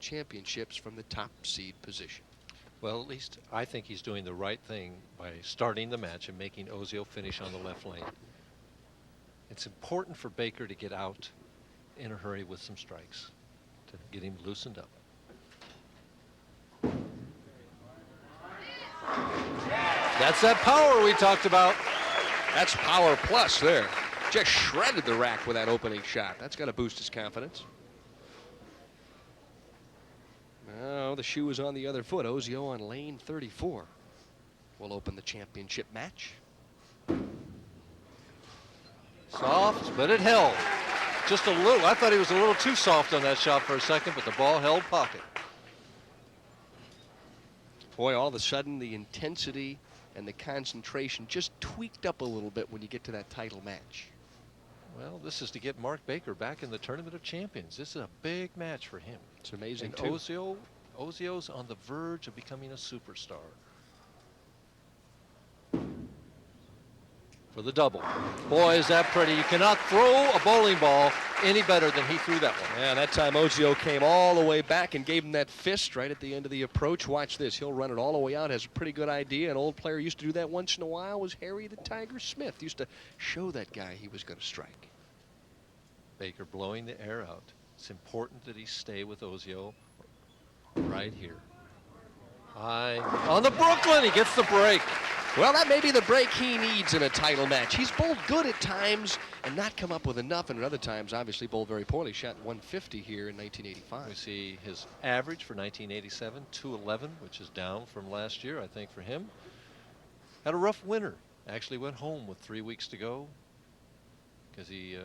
championships from the top seed position. Well, at least I think he's doing the right thing by starting the match and making Ozio finish on the left lane. It's important for Baker to get out in a hurry with some strikes to get him loosened up. That's that power we talked about. That's power plus there. Just shredded the rack with that opening shot. That's got to boost his confidence. Now the shoe is on the other foot. Ozio on lane 34 will open the championship match. Soft, but it held. Just a little. I thought he was a little too soft on that shot for a second, but the ball held pocket. Boy, all of a sudden the intensity and the concentration just tweaked up a little bit when you get to that title match. Well, this is to get Mark Baker back in the Tournament of Champions. This is a big match for him. It's amazing, and too. Ozio's on the verge of becoming a superstar. For the double. Boy, is that pretty. You cannot throw a bowling ball any better than he threw that one. Yeah, that time Ozio came all the way back and gave him that fist right at the end of the approach. Watch this. He'll run it all the way out. Has a pretty good idea. An old player used to do that once in a while was Harry the Tiger Smith. Used to show that guy he was going to strike. Baker blowing the air out. It's important that he stay with Ozio right here. High on the Brooklyn. He gets the break. Well, that may be the break he needs in a title match. He's bowled good at times and not come up with enough, and at other times, obviously, bowled very poorly. Shot 150 here in 1985. We see his average for 1987, 211, which is down from last year, I think, for him. Had a rough winter. Actually went home with 3 weeks to go because he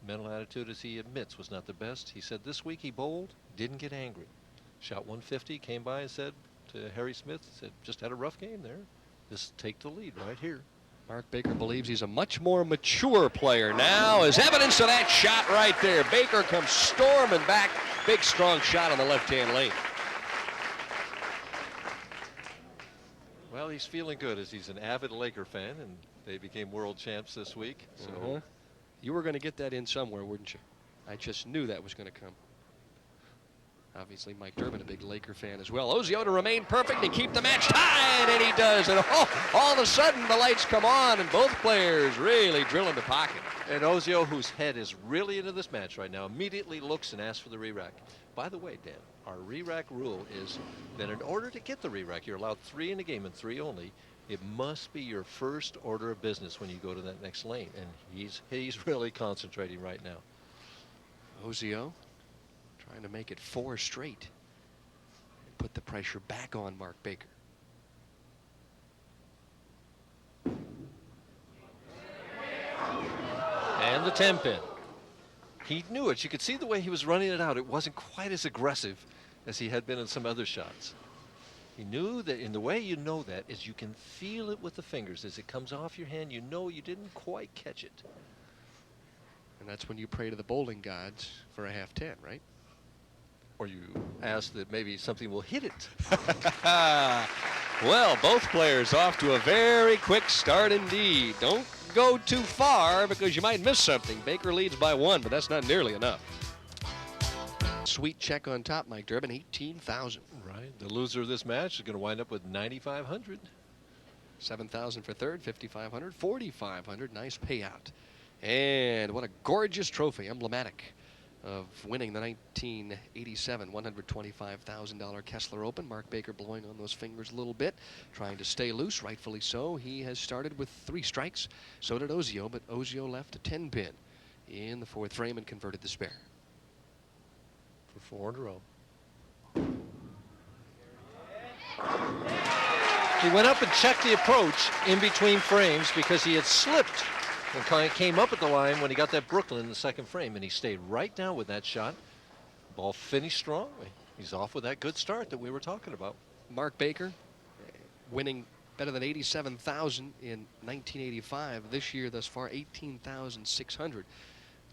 mental attitude, as he admits, was not the best. He said this week he bowled, didn't get angry. Shot 150, came by and said to Harry Smith, said, just had a rough game there. Just take the lead right here. Mark Baker believes he's a much more mature player now, as evidence of that shot right there. Baker comes storming back. Big, strong shot on the left-hand lane. Well, he's feeling good as he's an avid Laker fan, and they became world champs this week. So you were going to get that in somewhere, wouldn't you? I just knew that was going to come. Obviously, Mike Durbin, a big Laker fan as well. Ozio to remain perfect and keep the match tied, and he does. And all of a sudden, the lights come on, and both players really drill in the pocket. And Ozio, whose head is really into this match right now, immediately looks and asks for the re-rack. By the way, Dan, our re-rack rule is that in order to get the re-rack, you're allowed 3 in a game and 3 only. It must be your first order of business when you go to that next lane, and he's really concentrating right now. Ozio trying to make it 4 straight and put the pressure back on Mark Baker. And the 10-pin. He knew it. You could see the way he was running it out. It wasn't quite as aggressive as he had been in some other shots. He knew that, in the way you know that is you can feel it with the fingers. As it comes off your hand, you know you didn't quite catch it. And that's when you pray to the bowling gods for a half 10, right? Or you ask that maybe something will hit it. Well, both players off to a very quick start indeed. Don't go too far because you might miss something. Baker leads by 1, but that's not nearly enough. Sweet check on top, Mike Durbin, 18,000. Right. The loser of this match is going to wind up with 9,500. 7,000 for third, 5,500, 4,500. Nice payout. And what a gorgeous trophy, emblematic of winning the 1987 $125,000 Kessler Open. Mark Baker blowing on those fingers a little bit, trying to stay loose, rightfully so. He has started with 3 strikes. So did Ozio, but Ozio left a 10-pin in the 4th frame and converted the spare. For 4 in a row. He went up and checked the approach in between frames because he had slipped and came up at the line when he got that Brooklyn in the 2nd frame, and he stayed right down with that shot. Ball finished strong. He's off with that good start that we were talking about. Mark Baker winning better than 87,000 in 1985. This year thus far 18,600.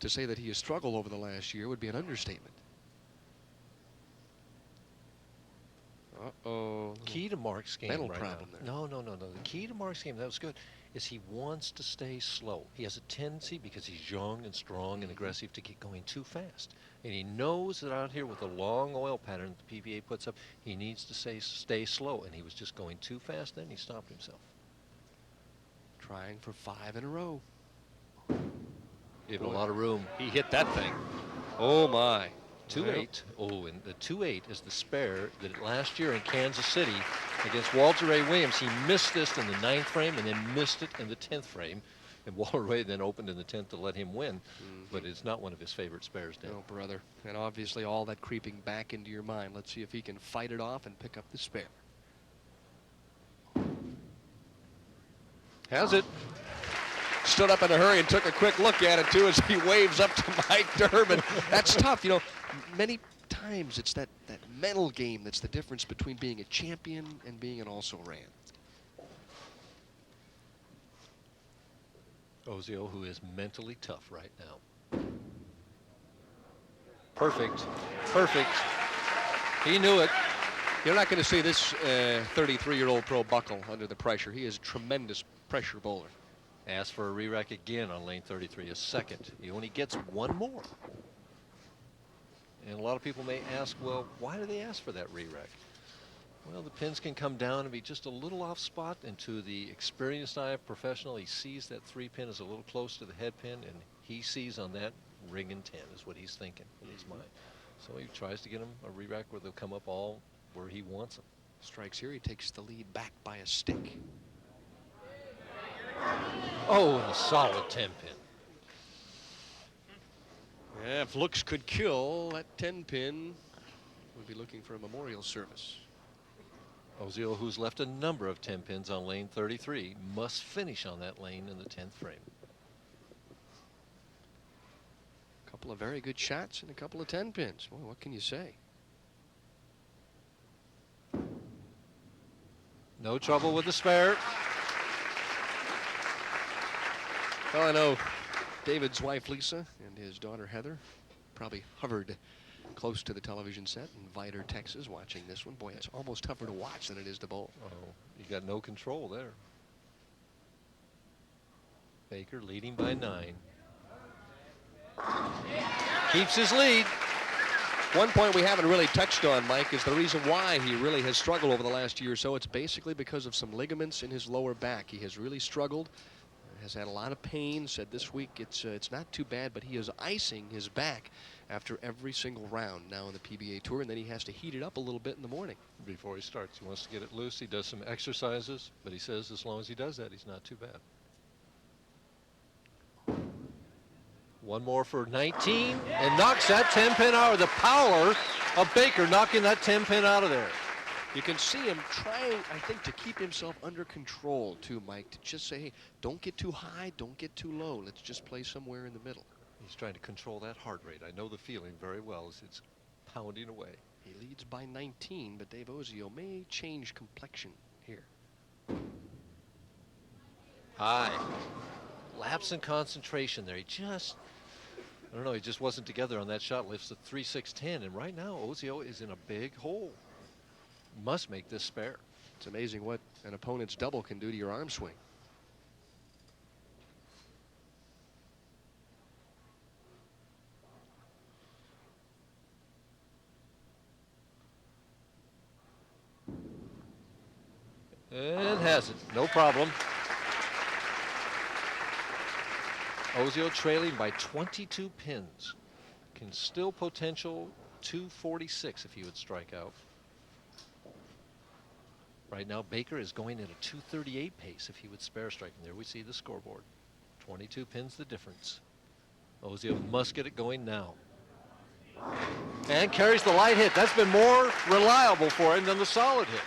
To say that he has struggled over the last year would be an understatement. Uh-oh. key to Mark's game mental right problem now. there. No. The key to Mark's game, that was good, is he wants to stay slow. He has a tendency, because he's young and strong and aggressive, to get going too fast. And he knows that out here with the long oil pattern that the PBA puts up, he needs to stay slow. And he was just going too fast then. He stopped himself. Trying for 5 in a row. Gave him a lot of room. He hit that thing. Oh, my. 2-8. Oh, and the 2-8 is the spare that last year in Kansas City against Walter Ray Williams, he missed this in the 9th frame and then missed it in the 10th frame. And Walter Ray then opened in the 10th to let him win. But it's not one of his favorite spares, Dan. No, brother. And obviously all that creeping back into your mind. Let's see if he can fight it off and pick up the spare. Has it. Stood up in a hurry and took a quick look at it, too, as he waves up to Mike Durbin. That's tough. You know, many times it's that mental game that's the difference between being a champion and being an also-ran. Ozio, who is mentally tough right now. Perfect. He knew it. You're not going to see this 33-year-old pro buckle under the pressure. He is a tremendous pressure bowler. Asked for a re-rack again on lane 33, a second. He only gets one more. And a lot of people may ask, well, why do they ask for that re-rack? Well, the pins can come down and be just a little off spot, and to the experienced eye of professional, he sees that 3-pin is a little close to the head pin, and he sees on that ring and 10 is what he's thinking in his mind. So he tries to get him a re-rack where they'll come up all where he wants them. Strikes here. He takes the lead back by a stick. Oh, and a solid 10-pin. Yeah, if looks could kill, that 10-pin would be looking for a memorial service. Ozio, who's left a number of 10 pins on lane 33, must finish on that lane in the 10th frame. A couple of very good shots and a couple of 10 pins. Boy, what can you say? No trouble with the spare. Well, I know David's wife Lisa and his daughter Heather probably hovered close to the television set in Vidor, Texas, watching this one. Boy, it's almost tougher to watch than it is to bowl. Oh, you got no control there. Baker leading by 9. Keeps his lead. One point we haven't really touched on, Mike, is the reason why he really has struggled over the last year or so. It's basically because of some ligaments in his lower back. He has really struggled, has had a lot of pain. Said this week it's not too bad, but he is icing his back after every single round now in the PBA Tour, and then he has to heat it up a little bit in the morning. Before he starts, he wants to get it loose. He does some exercises, but he says as long as he does that, he's not too bad. One more for 19, and knocks that 10-pin out. The power of Baker knocking that 10-pin out of there. You can see him trying, I think, to keep himself under control, too, Mike, to just say, hey, don't get too high, don't get too low. Let's just play somewhere in the middle. He's trying to control that heart rate. I know the feeling very well as it's pounding away. He leads by 19, but David-Ozio may change complexion here. High. Lapse in concentration there. He just, I don't know, he just wasn't together on that shot. Lifts the 3-6-10, and right now Ozio is in a big hole. Must make this spare. It's amazing what an opponent's double can do to your arm swing. And has it. No problem. Ozio trailing by 22 pins. Can still potential 246 if he would strike out. Right now, Baker is going at a 238 pace if he would spare strike. And there we see the scoreboard. 22 pins the difference. Ozio must get it going now. And carries the light hit. That's been more reliable for him than the solid hit.